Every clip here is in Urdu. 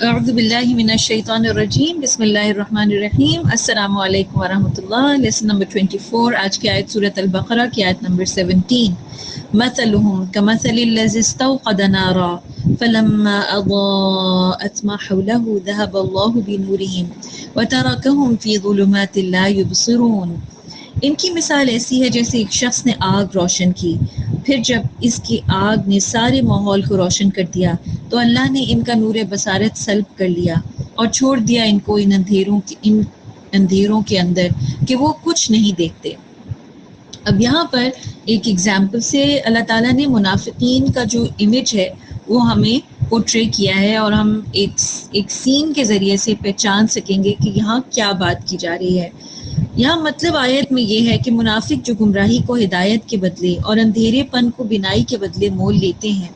اعوذ باللہ من الشیطان الرجیم بسم اللہ الرحمن الرحیم السلام علیکم ورحمۃ اللہ. Lesson number 24. آج کی آیت سورۃ البقرہ کی آیت نمبر 17. مثلهم كمثل الذي استوقد نارا فلما اضاءت ما حوله ذهب الله بنورهم وتركهم في ظلمات لا يبصرون. ان کی مثال ایسی ہے جیسے ایک شخص نے آگ روشن کی، پھر جب اس کی آگ نے سارے ماحول کو روشن کر دیا تو اللہ نے ان کا نور بصارت سلب کر لیا اور چھوڑ دیا ان کو ان اندھیروں کے اندر کہ وہ کچھ نہیں دیکھتے. اب یہاں پر ایک ایگزامپل سے اللہ تعالیٰ نے منافقین کا جو امیج ہے وہ ہمیں پورٹری کیا ہے، اور ہم ایک سین کے ذریعے سے پہچان سکیں گے کہ یہاں کیا بات کی جا رہی ہے. یہاں مطلب آیت میں یہ ہے کہ منافق جو گمراہی کو ہدایت کے بدلے اور اندھیرے پن کو بینائی کے بدلے مول لیتے ہیں،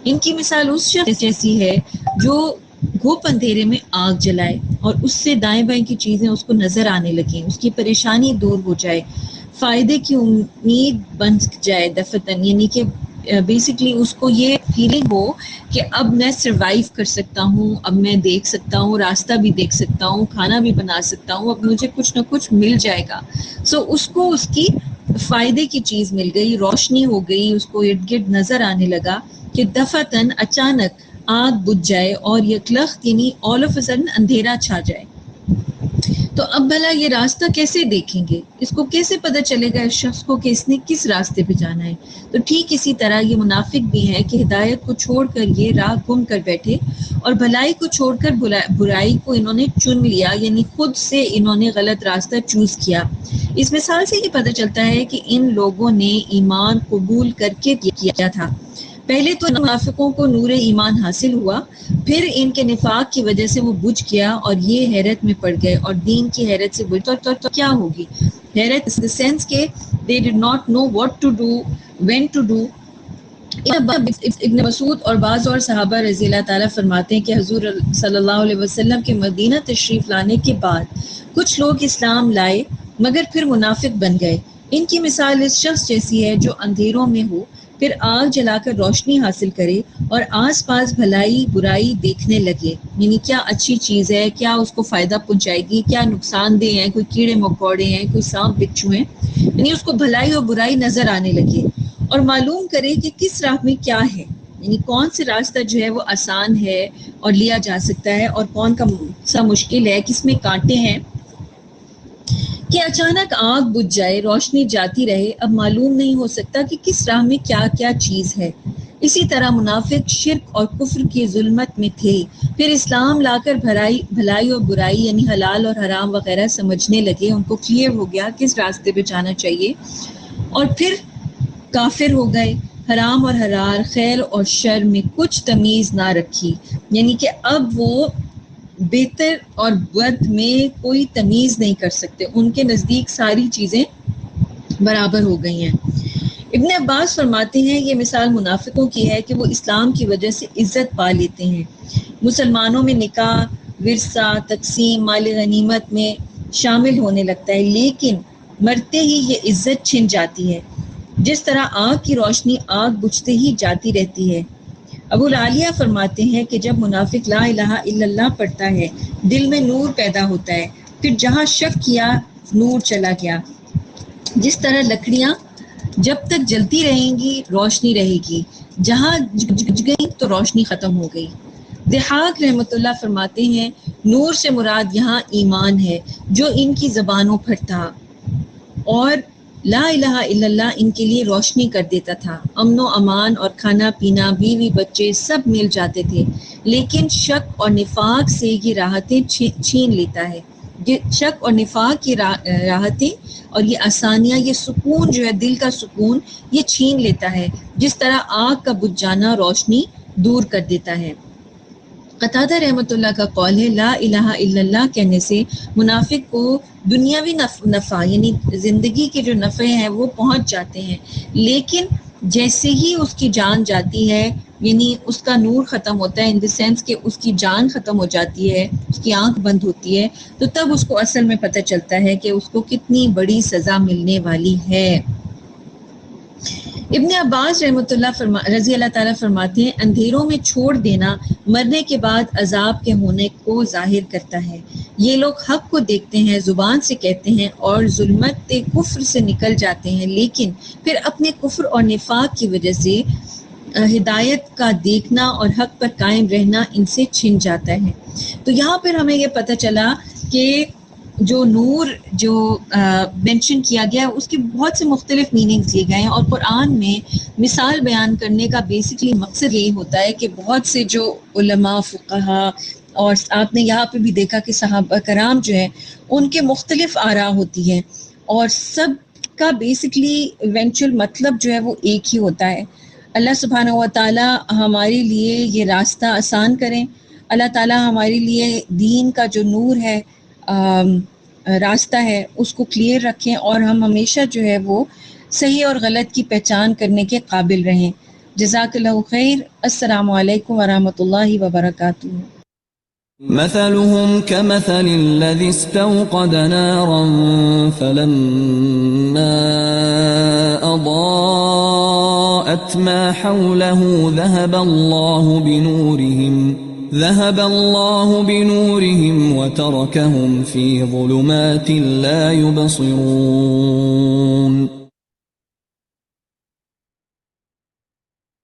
ان کی مثال اس شخص جیسی ہے جو گھوپ اندھیرے میں آگ جلائے اور اس سے دائیں بائیں کی چیزیں اس کو نظر آنے لگیں، اس کی پریشانی دور ہو جائے، فائدے کی امید بن جائے دفتن، یعنی کہ بیسکلی اس کو یہ فیلنگ ہو کہ اب میں سروائیو کر سکتا ہوں، اب میں دیکھ سکتا ہوں، راستہ بھی دیکھ سکتا ہوں، کھانا بھی بنا سکتا ہوں، اب مجھے کچھ نہ کچھ مل جائے گا. اس کو اس کی فائدے کی چیز مل گئی، روشنی ہو گئی، اس کو ارد گرد نظر آنے لگا کہ دفتن اچانک آگ بجھ جائے اور یکلخت یعنی آل آف اے سڈن اندھیرا چھا جائے. تو اب بھلا یہ راستہ کیسے دیکھیں گے؟ اس کو کیسے پتہ چلے گا اس شخص کو کہ اس نے کس راستے پہ جانا ہے؟ تو ٹھیک اسی طرح یہ منافق بھی ہے کہ ہدایت کو چھوڑ کر یہ راہ گم کر بیٹھے اور بھلائی کو چھوڑ کر برائی کو انہوں نے چن لیا، یعنی خود سے انہوں نے غلط راستہ چوز کیا. اس مثال سے یہ پتہ چلتا ہے کہ ان لوگوں نے ایمان قبول کر کے کیا تھا. پہلے تو منافقوں کو نور ایمان حاصل ہوا، پھر ان کے نفاق کی وجہ سے وہ بجھ گیا اور یہ حیرت میں پڑ گئے، اور دین کی حیرت سے بجھ تو کیا ہوگی؟ حیرت in the sense کہ they did not know what to do, when to do. ابن مسعود اور بعض اور صحابہ رضی اللہ تعالیٰ فرماتے ہیں کہ حضور صلی اللہ علیہ وسلم کے مدینہ تشریف لانے کے بعد کچھ لوگ اسلام لائے مگر پھر منافق بن گئے. ان کی مثال اس شخص جیسی ہے جو اندھیروں میں ہو، پھر آگ جلا کر روشنی حاصل کرے اور آس پاس بھلائی برائی دیکھنے لگے، یعنی کیا اچھی چیز ہے، کیا اس کو فائدہ پہنچائے گی، کیا نقصان دہ ہے، کوئی کیڑے مکوڑے ہیں، کوئی سانپ بچھو ہیں، یعنی اس کو بھلائی اور برائی نظر آنے لگے، اور معلوم کرے کہ کس راہ میں کیا ہے، یعنی کون سے راستہ جو ہے وہ آسان ہے اور لیا جا سکتا ہے، اور کون سا مشکل ہے، کس میں کانٹے ہیں. کہ اچانک آگ بجھ جائے، روشنی جاتی رہے، اب معلوم نہیں ہو سکتا کہ کس راہ میں کیا کیا چیز ہے. اسی طرح منافق شرک اور کفر کی ظلمت میں تھے، پھر اسلام لا کر بھلائی اور برائی یعنی حلال اور حرام وغیرہ سمجھنے لگے، ان کو کلیئر ہو گیا کس راستے پہ جانا چاہیے، اور پھر کافر ہو گئے. حرام اور حلال، خیر اور شر میں کچھ تمیز نہ رکھی، یعنی کہ اب وہ بہتر اور بد میں کوئی تمیز نہیں کر سکتے، ان کے نزدیک ساری چیزیں برابر ہو گئی ہیں. ابن عباس فرماتے ہیں یہ مثال منافقوں کی ہے کہ وہ اسلام کی وجہ سے عزت پا لیتے ہیں، مسلمانوں میں نکاح، ورثہ، تقسیم، مال غنیمت میں شامل ہونے لگتا ہے، لیکن مرتے ہی یہ عزت چھن جاتی ہے، جس طرح آگ کی روشنی آگ بجھتے ہی جاتی رہتی ہے. ابو العالیہ فرماتے ہیں کہ جب منافق لا الہ الا اللہ پڑھتا ہے دل میں نور پیدا ہوتا ہے، پھر جہاں شک کیا نور چلا گیا. جس طرح لکڑیاں جب تک جلتی رہیں گی روشنی رہے گی، جہاں جگ گئی تو روشنی ختم ہو گئی. ضحاک رحمۃ اللہ فرماتے ہیں نور سے مراد یہاں ایمان ہے جو ان کی زبانوں پر تھا، اور لا الہ الا اللہ ان کے لیے روشنی کر دیتا تھا. امن و امان اور کھانا پینا، بیوی بچے سب مل جاتے تھے، لیکن شک اور نفاق سے یہ راحتیں چھین لیتا ہے. شک اور نفاق کی راحتیں اور یہ آسانیاں، یہ سکون جو ہے دل کا سکون، یہ چھین لیتا ہے، جس طرح آگ کا بجھ جانا روشنی دور کر دیتا ہے. قتادہ رحمۃ اللہ کا قول ہے لا الہ الا اللہ کہنے سے منافق کو دنیاوی نفع یعنی زندگی کے جو نفع ہیں وہ پہنچ جاتے ہیں، لیکن جیسے ہی اس کی جان جاتی ہے، یعنی اس کا نور ختم ہوتا ہے، ان دی سینس کہ اس کی جان ختم ہو جاتی ہے، اس کی آنکھ بند ہوتی ہے، تو تب اس کو اصل میں پتہ چلتا ہے کہ اس کو کتنی بڑی سزا ملنے والی ہے. ابن عباس رضی اللہ تعالیٰ فرماتے ہیں اندھیروں میں چھوڑ دینا مرنے کے بعد عذاب کے ہونے کو ظاہر کرتا ہے. یہ لوگ حق کو دیکھتے ہیں، زبان سے کہتے ہیں اور ظلمت کفر سے نکل جاتے ہیں، لیکن پھر اپنے کفر اور نفاق کی وجہ سے ہدایت کا دیکھنا اور حق پر قائم رہنا ان سے چھن جاتا ہے. تو یہاں پر ہمیں یہ پتہ چلا کہ جو نور جو مینشن کیا گیا اس کے بہت سے مختلف میننگز لیے گئے ہیں، اور قرآن میں مثال بیان کرنے کا بیسکلی مقصد یہی ہوتا ہے کہ بہت سے جو علماء فقہا، اور آپ نے یہاں پہ بھی دیکھا کہ صحابہ کرام جو ہیں ان کے مختلف آراء ہوتی ہیں، اور سب کا بیسکلی ایونچوئل مطلب جو ہے وہ ایک ہی ہوتا ہے. اللہ سبحانہ و تعالی ہمارے لیے یہ راستہ آسان کریں. اللہ تعالی ہمارے لیے دین کا جو نور ہے، راستہ ہے، اس کو کلیئر رکھیں، اور ہم ہمیشہ جو ہے وہ صحیح اور غلط کی پہچان کرنے کے قابل رہیں. جزاک اللہ خیر. السلام علیکم ورحمۃ اللہ وبرکاتہ. مثلهم كمثل الذي استوقد نارا فلما أضاءت ما حوله ذهب الله بنورهم وتركهم في ظلمات لا يبصرون.